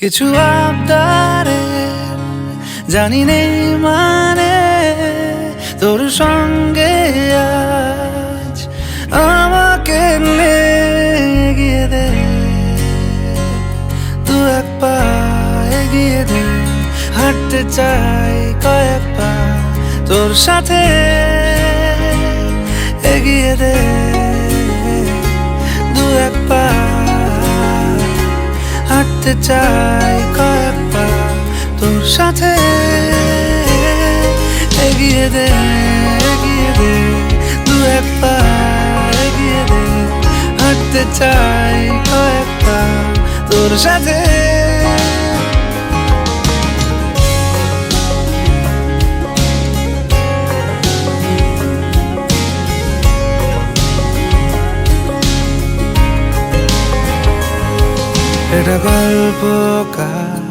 কিছু আবদারে জানি নেই মানে তোর সঙ্গে আজ আমাকে এগিয়ে দে, তু এক পা এগিয়ে দে। হাঁটতে চাই কয়েক পা তোর সাথে, এগিয়ে দে দু এক পা। হাঁটতে চাই কয়েক পা তোর সাথে, এগিয়ে দে দু এক পা এগিয়ে দে। হাঁটতে চাই কয়েক পা তোর সাথে। এটা গল্পকার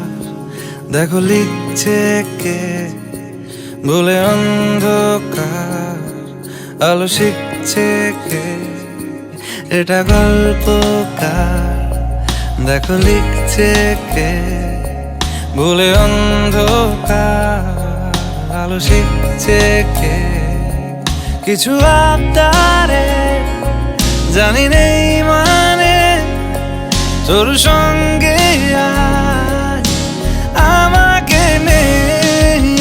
দেখো লিখছে কে, বলে অন্ধকার আলো শিখছে কে। এটা গল্পকার দেখো লিখছে কে, বলে অন্ধকার আলো শিখছে কে। কিছু আবদারে জানি নেই মানে তোর সঙ্গে আজ আমাকে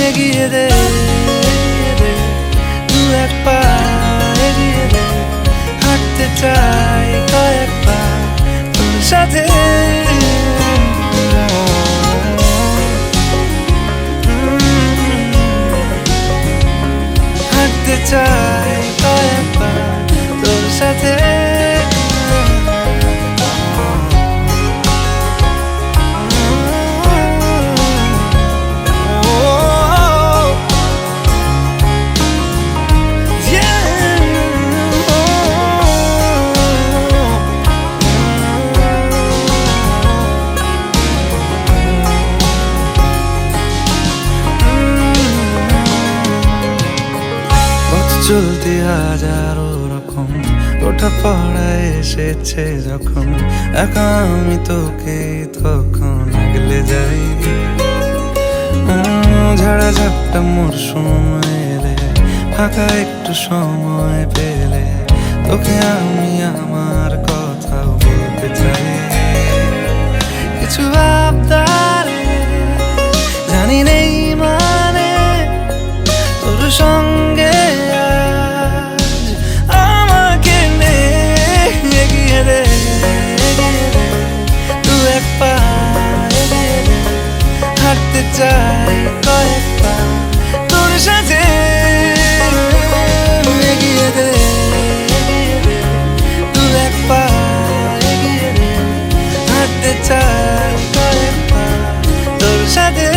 এগিয়ে দে দু এক পা এগিয়ে দে। হাঁটতে চাই কয়েক পা তোর সাথে, হাঁটতে চাই কয়েক পা তোর সাথে। চলতি হাজারো রকম ওঠা পড়া এসেছে যখন, একা আমি তোকে তখন আগলে যাই। ঝাড়া ঝাপটা মরশুম এলে, ফাঁকা একটু সময় পেলে তোকে আমি আমার কথাও বলতে চাই। কিছু আবদারে জানি নেই মানে তোর সঙ্গে হাঁটতে চাই কয়েক পা তোর সাথে, এগিয়ে দে দু এক পা এগিয়ে দে। হাঁটতে চাই কয়েক পা তোর সাথে।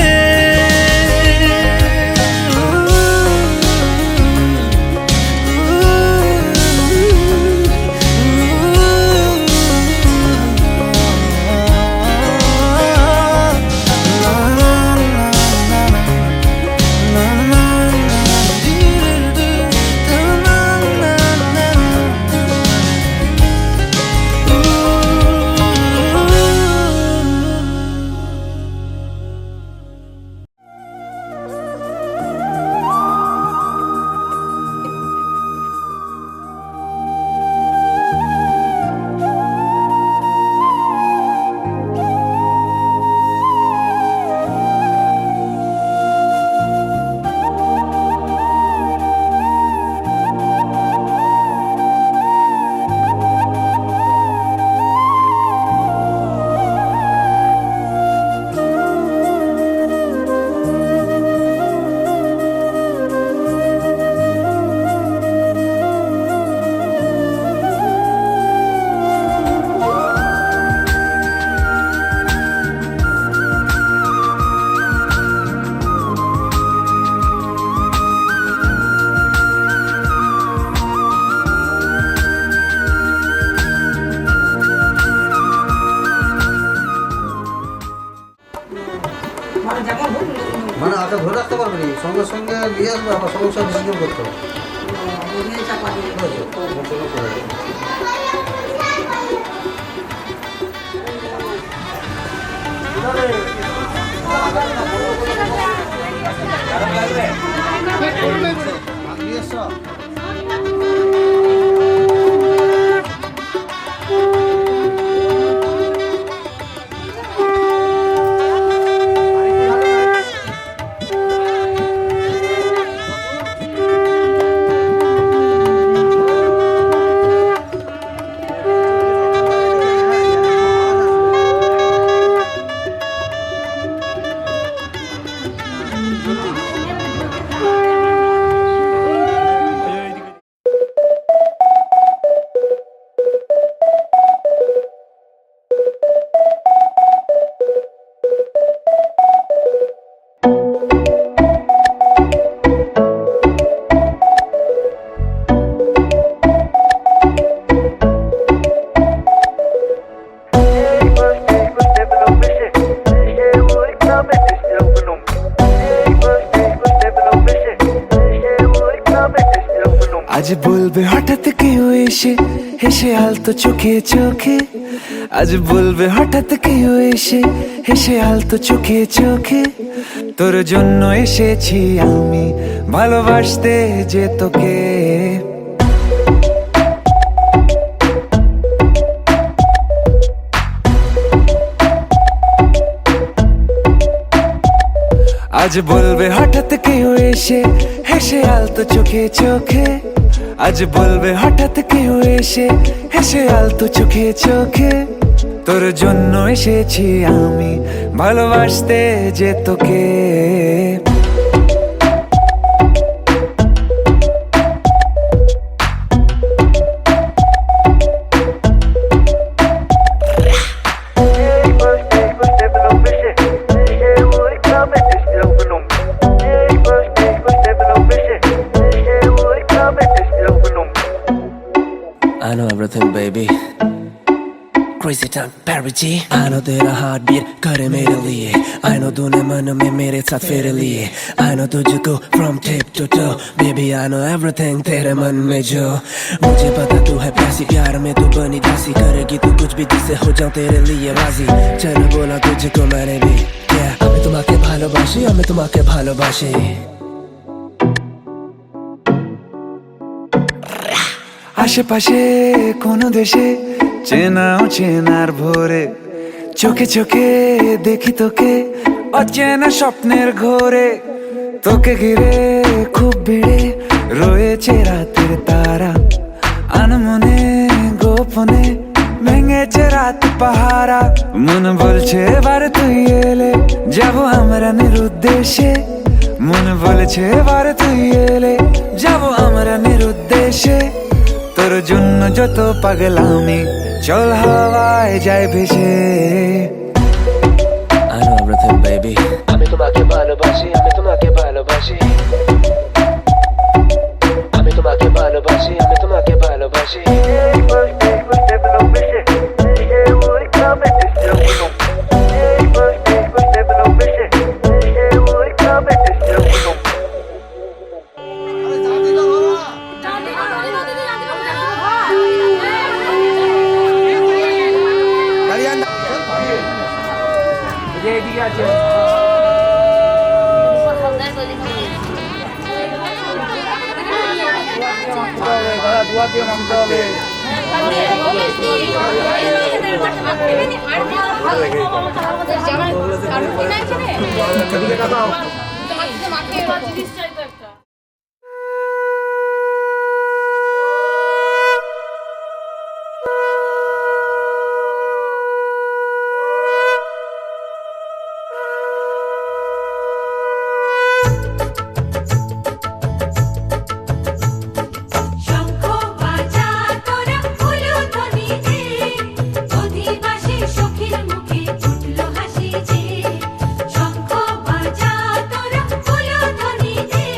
মানে আচ্ছা ধরে রাখতে পারবে না, সঙ্গে সঙ্গে নিয়ে আসবে, আবার সঙ্গে সঙ্গে ডিসিশন করতে হবে। আজ বলবে হঠাৎ কেউ এসে হেসে আলতো চোখে চোখে, আজ বলবে হঠাৎ কেউ এসে হেসে আলতো চোখে চোখে, তোর জন্য এসেছি আমি ভালোবাসতে যে তোকে। আজ বলবে হঠাৎ কেউ এসে হেসে আলতো চোখে চোখে, আজ বলবে হঠাৎ কেউ এসে হেসে আলতো চোখে চোখে, তোর জন্য এসেছি আমি ভালোবাসতে যে তোকে। I know everything, baby. Crazy time, Perry G. I know तेरा heartbeat करे मेरे लिए. I know तूने मन में मेरे साथ फेरे लिए. I know तुझको from tip to toe. Baby, I know everything तेरे मन में जो. मुझे पता तू है प्यासी, प्यार में तू बनी दासी. करेगी तू कुछ भी जिससे हो जाऊं तेरे लिए राजी. चल बोला तुझको मैंने भी. Yeah, আমি তোমাকে ভালোবাসি, আমি তোমাকে ভালোবাসি. আশেপাশে কোনো দেশে চেনাও চেনার ভোরে, চোখে চোখে দেখি তোকে অচেনা স্বপ্নের ঘোরে, তোকে ঘিরে খুব ভিড়ে রয়েছে রাতের তারা, আনমনে গোপনে ভেঙেছে রাত পাহারা, মন বলছে এবার তুই এলে যাবো আমরা নিরুদ্দেশে, মন বলছে এবার তুই এলে যাবো আমরা নিরুদ্দেশে, তোর জন্য যত পাগলামি চল হাওয়ায় যায় ভেসে। I know everything, baby. আমি তোমাকে ভালোবাসি, আমি তোমাকে ভালোবাসি. আমি তোমাকে ভালোবাসি, আমি তোমাকে ভালোবাসি. শঙ্খ বাজা তোরা ফুলধ্বনি দে।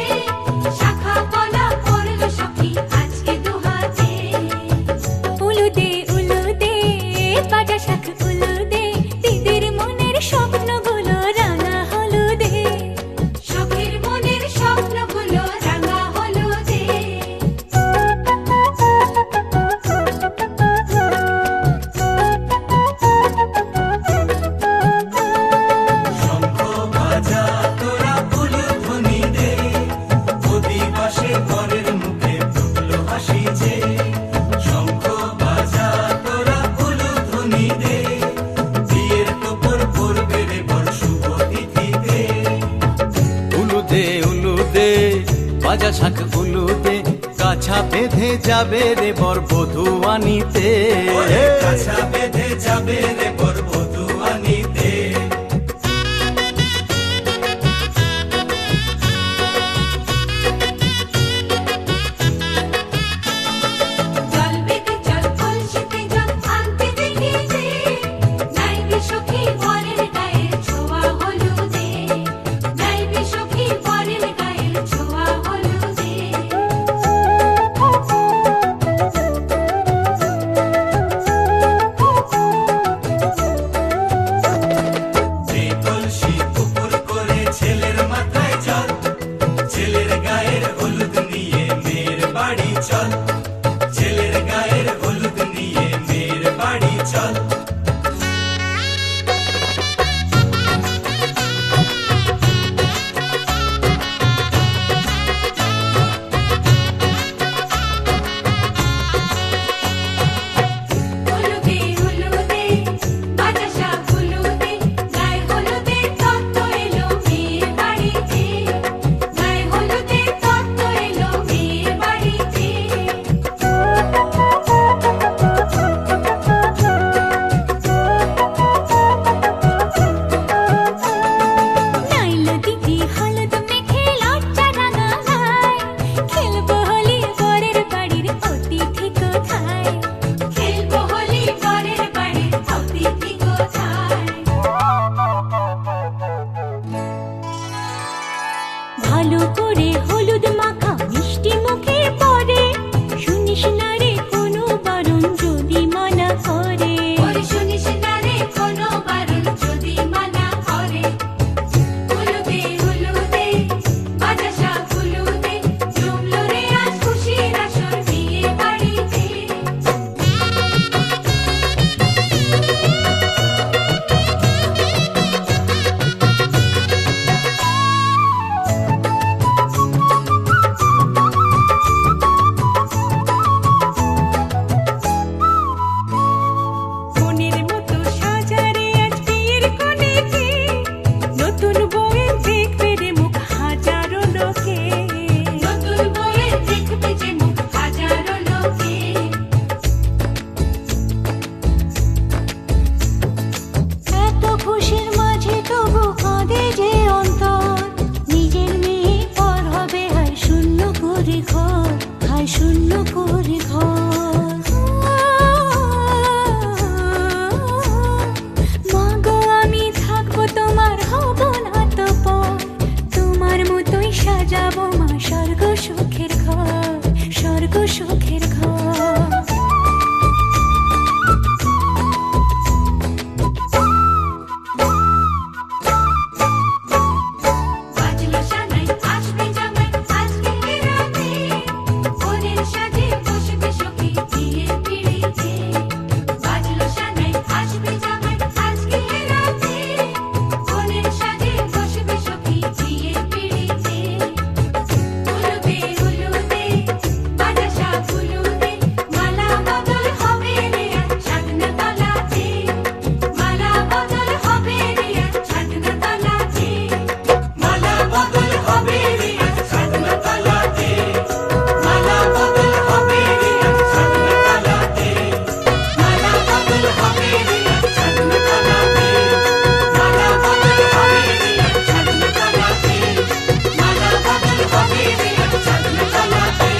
যাবে রে বর বধূ আনিতে, কাছা বেঁধে যাবে রে বর বধূ আনিতে। জল বেঁধে চল কলসিতে জল আনতে দেখিতে, নাইবে সখী বরের গায়ের ছোঁয়া হলুদে, নাইবে সখী বরের গায়ের ছোঁয়া হলুদে। যে কলসি উপর করে ছেলের মাথায় জল, ছেলের গায়ের হলুদ নিয়ে মেয়ের বাড়ি চল, ছেলের গায়ের হলুদ নিয়ে মেয়ের বাড়ি চল। হলুদে হলুদে বাতাসা হলুদে, গায়ে হলুদে তত্ত্ব এলো মেয়ের বাড়িতে, গায়ে হলুদে তত্ত্ব এলো মেয়ের বাড়িতে। নাইলো দিদি হলুদ মেখে লজ্জা রাঙায়, খেলবো হোলি বরের বাড়ির অতিথি কোথায়, খেলবো হোলি বরের বাড়ির অতিথি কোথায়। ভালো করে হলুদ মাখা মিষ্টি মুখে পড়ে, শুনিস না রে কোনো বারণ যদি মানা করে, শুনিস না রে কোনো বারণ যদি মানা করে। হলুদে হলুদে বাতাসা হলুদে, জমলো রে আজ খুশির আসর বিয়ে বাড়িতে। মনের মতো সাজারে আজ বিয়ের কোণেতে, নতুন বউয়ের দেখবে রে মুখ হাজারো লোকে, নতুন বউয়ের দেখবে যে মুখ হাজারো লোকে। এত খুশির মাঝে তবু কাঁদে যে অন্তর, নিজের মেয়ে পর হবে হায় শূন্য করে ঘর, হায় শূন্য করে ঘর। মাগো আমি থাকবো তোমার, হব না তো পর, তোমার মতোই সাজাবো মা স্বর্গ সুখের ঘর, স্বর্গ সুখের ঘর। বাজলো সানাই আসবে জামাই আজকে রাতে, বোনের সাথে বসবে সখী বিয়ের পিড়িতে। বাজলো সানাই আসবে জামাই আজকে রাতে, বোনের সাথে বসবে সখী বিয়ের পিড়িতে। হলুদে হলুদে বাতাসা হলুদে, মালা বদল হবে রে আজ ছাদনা তলাতে, মালা বদল হবে রে আজ ছাদনা তলাতে। মালা বদল হবে রে আজ ছাদনা তলাতে, মালা বদল হবে রে আজ ছাদনা তলাতে, মালা বদল হবে রে আজ ছাদনা তলাতে, মালা বদল হবে রে আজ ছাদনা তলাতে, মালা বদল হবে রে আজ ছাদনা তলাতে।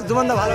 দুমন্দা ভালো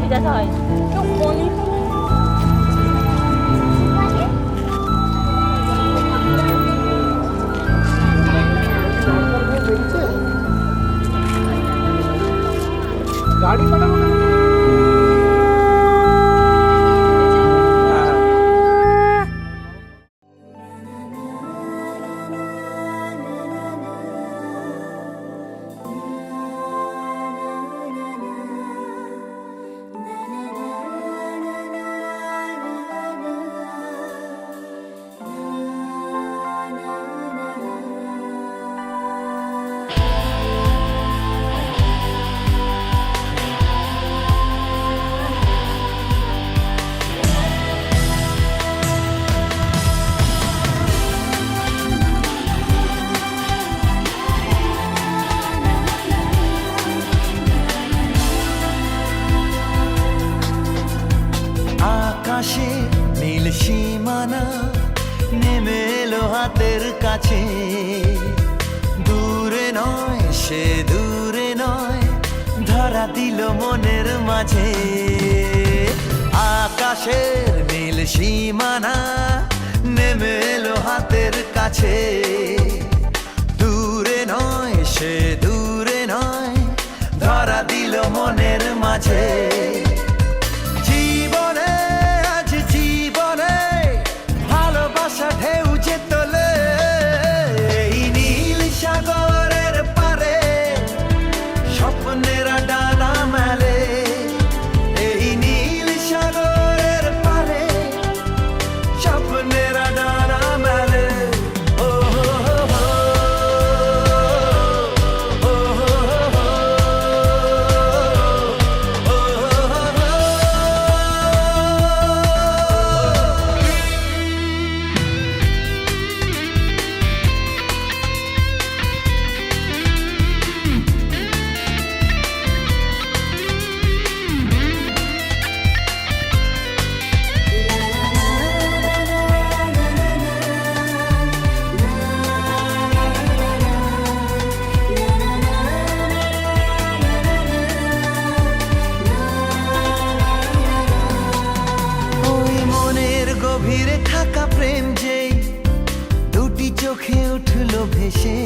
ভিজাতে হয় তো মনে গাড়ি পাঠাবো আকাশে নীল সীমানা নেমে এলো হাতের কাছে, দূরে নয় সে দূরে নয়, ধরা দিল মনের মাঝে। আকাশের নীল সীমানা নেমে এলো হাতের কাছে, দূরে নয় সে দূরে নয়, ধরা দিল মনের মাঝে। জীবনে আজ জীবনে ভালোবাসা ঢেউ যে তোলে, এই নীল সাগরের পারে স্বপ্নেরা ডানা মেলে, এই নীল সাগরের পারে স্বপ্নেরা ডানা মেলে। ও হো হো হো, ও হো হো হো, ও হো হো হো। ওই মনের গভীরে থাকা প্রেম যেই দুটি চোখে উঠলো ভেসে,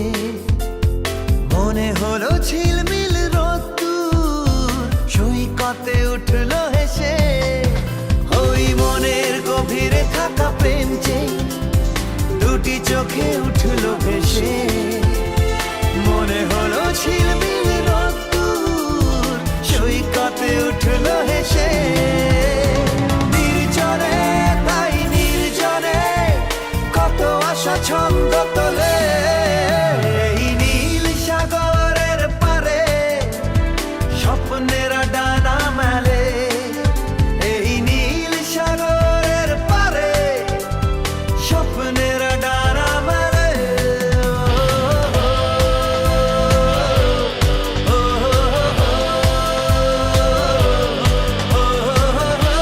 মনে হলো ঝিলমিল রোদ্দুর সৈকতে উঠলো হেসে। ওই মনের গভীরে থাকা প্রেম যেই দুটি চোখে উঠলো ভেসে, মনে হলো ঝিলমিল রোদ্দুর সৈকতে উঠলো হেসে। নির্জনে তাই নির্জনে কত আশা ছন্দ তোলে, এই নীল সাগরের পারে স্বপ্নেরা ডানা মেলে, এই নীল সাগরের পারে স্বপ্নেরা ডানা মেলে। ও হো হো হো, ও হো হো হো।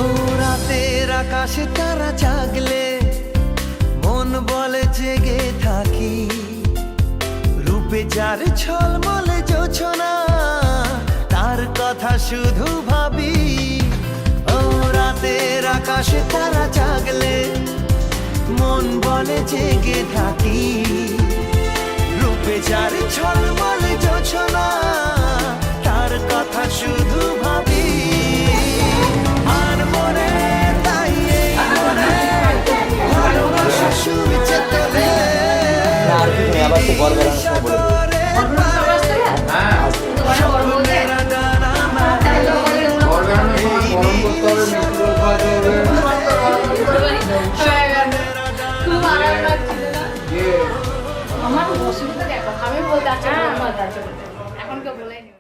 ও রাতের আকাশে তারা জাগলে মন বলে জেগে থাকি, রূপে যার ঝলমলে জোছনা তার কথা শুধু ভাবি। ও রাতের আকাশে তারা জাগলে মন বলে জেগে থাকি, রূপে যার ঝলমলে জোছনা তার কথা শুধু ভাবি। আর মনে তাই এই মনে ভালোবাসা সুর যে তোলে, সাগরের পারে স্বপ্নেরা ডানা মেলে, এই নীল সাগরের আমার অসুবিধা দেখো আমি বলতে চাচ্ছি